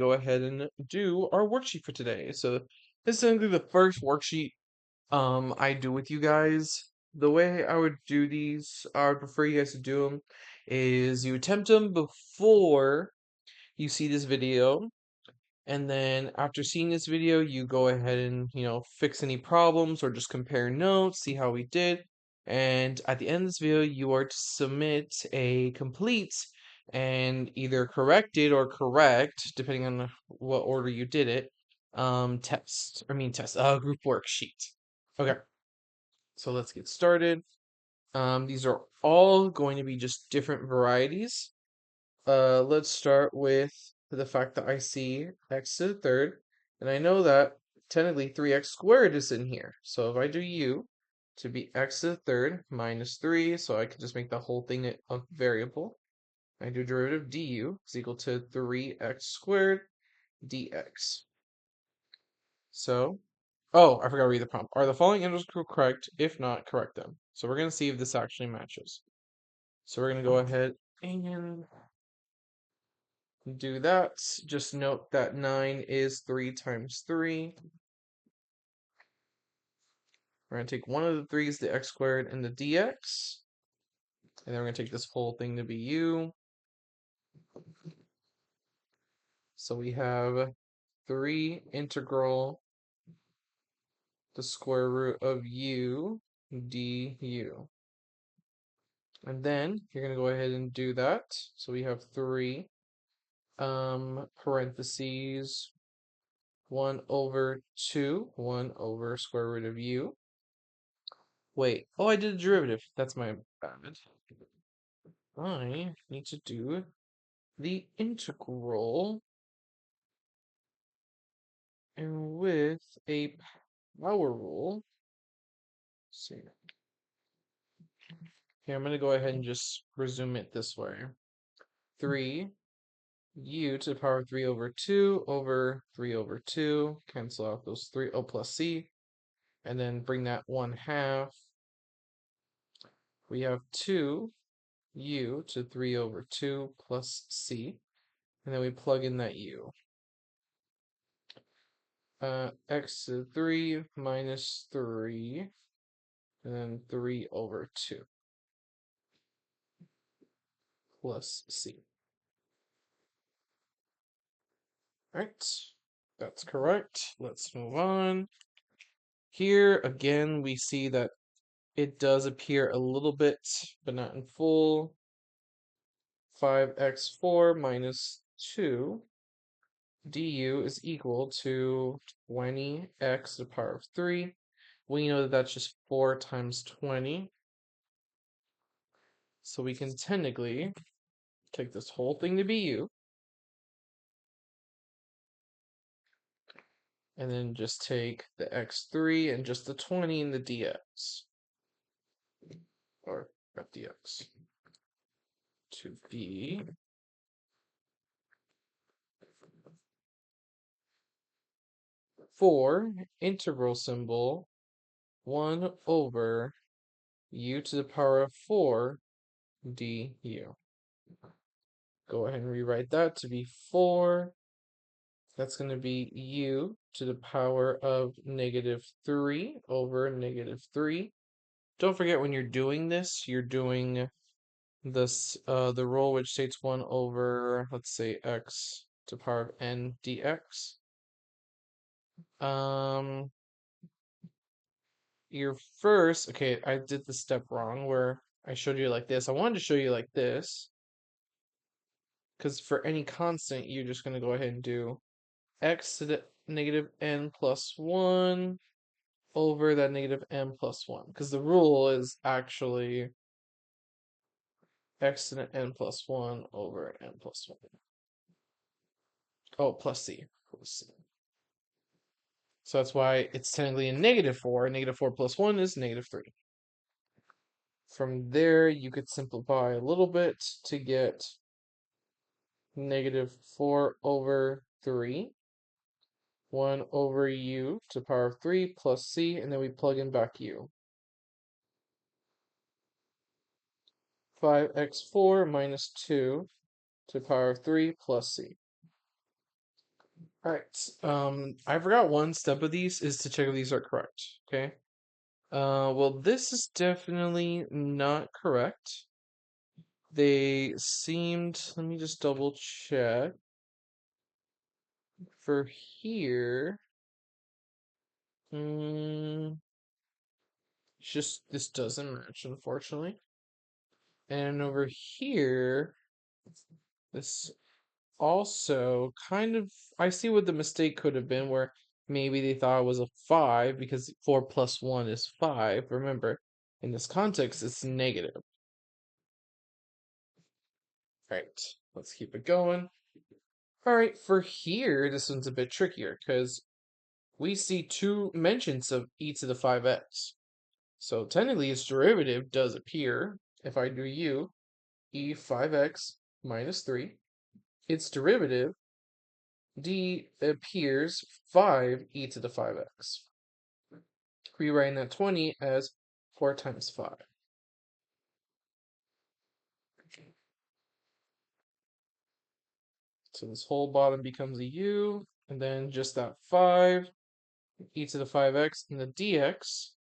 go ahead and do our worksheet for today. So this is going to be the first worksheet I do with you guys. The way I would do these, I would prefer you guys to do them, is you attempt them before you see this video, and then after seeing this video, you go ahead and, fix any problems or just compare notes, see how we did. And at the end of this video, you are to submit a complete and either corrected or correct, depending on what order you did it, group worksheet. Okay, so let's get started. These are all going to be just different varieties. Let's start with the fact that I see x to the third, and I know that technically 3x squared is in here. So if I do u to be x to the third minus 3, so I could just make the whole thing a variable. I do derivative du is equal to 3x squared dx. So, oh, I forgot to read the prompt. Are the following integrals correct? If not, correct them. So we're going to see if this actually matches. So we're going to go ahead and do that. Just note that 9 is 3 times 3. We're going to take one of the 3's, the x squared, and the dx. And then we're going to take this whole thing to be u. So we have 3 integral the square root of u du. And then you're going to go ahead and do that. So we have 3 parentheses 1 over 2, 1 over square root of u. Wait, oh, I did a derivative. That's my bad. I need to do the integral, and with a power rule. Let's see. Here, I'm going to go ahead and just resume it this way. 3 u to the power of 3 over 2 over 3 over 2. Cancel out those 3. Oh, plus c. And then bring that 1/2. We have 2 u to 3 over 2 plus c. And then we plug in that u. X to the 3 minus 3. And then 3 over 2 plus c. Alright, that's correct. Let's move on. Here, again, we see that it does appear a little bit, but not in full. 5x4 minus 2 du is equal to 20x to the power of 3. We know that that's just 4 times 20. So we can technically take this whole thing to be u. And then just take the x3 and just the 20 in the dx. Or dx. To be 4 integral symbol 1 over u to the power of 4 du. Go ahead and rewrite that to be 4. That's going to be u to the power of -3 over -3. Don't forget when you're doing this, you're doing this the rule which states 1 over, let's say, x to the power of n dx. Your first, okay, I did the step wrong where I showed you like this. I wanted to show you like this, because for any constant, you're just going to go ahead and do x to the negative n plus 1 over that negative n plus 1, because the rule is actually x to the n plus 1 over n plus 1. Oh, plus c. Plus c. So that's why it's technically a -4. -4 plus 1 is -3. From there, you could simplify a little bit to get -4 over 3. 1 over u to the power of 3 plus c, and then we plug in back u. 5x4 minus 2 to the power of 3 plus c. All right. I forgot one step of these is to check if these are correct. Okay. Well, this is definitely not correct. They seemed, let me just double check. For here, mm, it's just this doesn't match, unfortunately. And over here, this also kind of, I see what the mistake could have been, where maybe they thought it was a 5 because 4 plus 1 is 5. Remember, in this context, it's negative. Right, let's keep it going. All right, for here, this one's a bit trickier because we see two mentions of e to the 5x. So technically, its derivative does appear. If I do e 5x minus 3, its derivative d appears 5 e to the 5x. Rewriting that 20 as 4 times 5. So this whole bottom becomes a u, and then just that 5 e to the 5x and the dx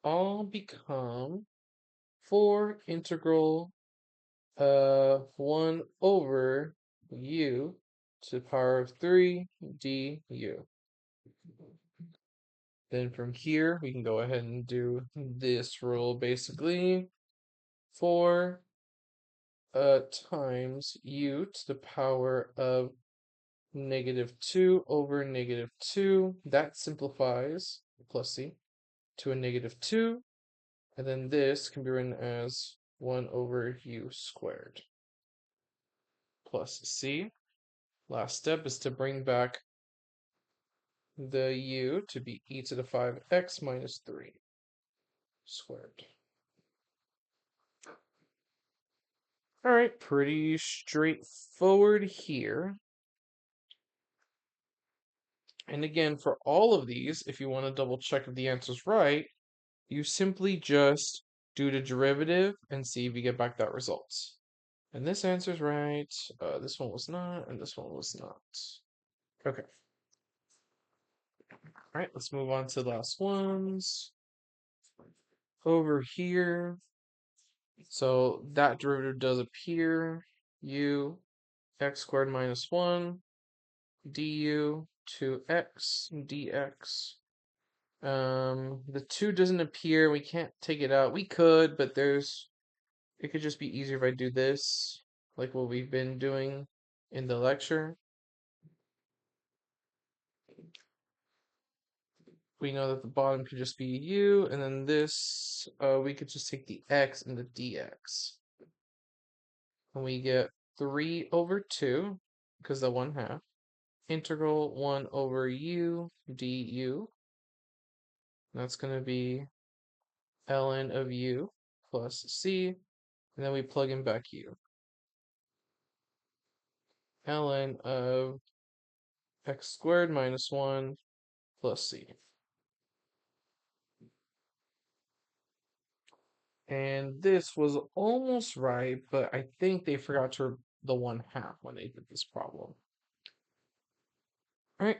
all become 4 integral 1 over u to the power of 3 du. Then from here, we can go ahead and do this rule basically. 4 times u to the power of negative 2 over negative 2. That simplifies, plus c, to a negative 2. And then this can be written as 1 over u squared plus c. Last step is to bring back the u to be e to the 5x minus 3 squared. All right, pretty straightforward here. And again, for all of these, if you want to double check if the answer's right, you simply just do the derivative and see if you get back that result. And this answer's right, this one was not, and this one was not. Okay. All right, let's move on to the last ones. Over here, so that derivative does appear, u x squared minus 1 du to x dx. The 2 doesn't appear. We can't take it out. We could, but it could just be easier if I do this, like what we've been doing in the lecture. We know that the bottom could just be u, and then this, we could just take the x and the dx. And we get 3 over 2, because the 1/2, integral 1 over u du. That's going to be ln of u plus c, and then we plug in back u. Ln of x squared minus 1 plus c. And this was almost right, but I think they forgot to the 1/2 when they did this problem. All right.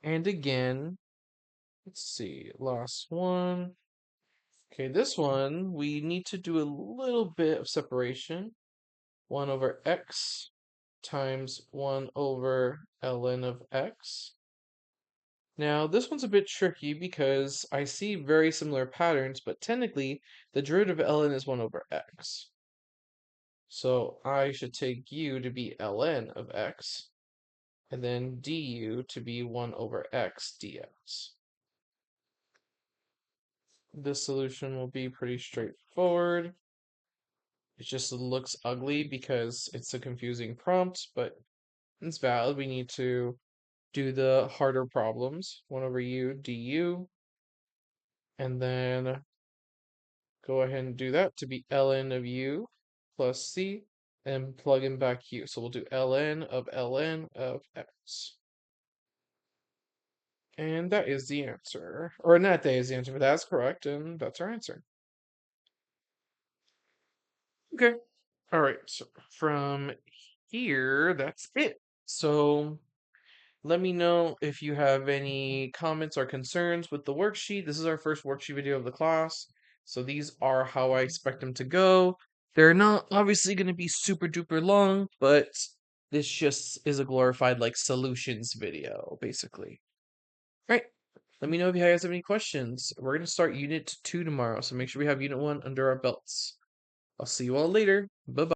And again, let's see, last one. Okay, this one, we need to do a little bit of separation. 1 over x times 1 over ln of x. Now, this one's a bit tricky because I see very similar patterns, but technically, the derivative of ln is 1 over x. So I should take u to be ln of x, and then du to be 1 over x dx. This solution will be pretty straightforward. It just looks ugly because it's a confusing prompt, but it's valid. We need to do the harder problems. 1 over u du, and then go ahead and do that to be ln of u plus c, and plug in back u. So we'll do ln of x. And that is the answer. Or not that is the answer, but that's correct, and that's our answer. Okay. All right. So from here, that's it. So let me know if you have any comments or concerns with the worksheet. This is our first worksheet video of the class. So these are how I expect them to go. They're not obviously going to be super duper long, but this just is a glorified like solutions video, basically. All right. Let me know if you guys have any questions. We're going to start Unit 2 tomorrow, so make sure we have Unit 1 under our belts. I'll see you all later. Bye-bye.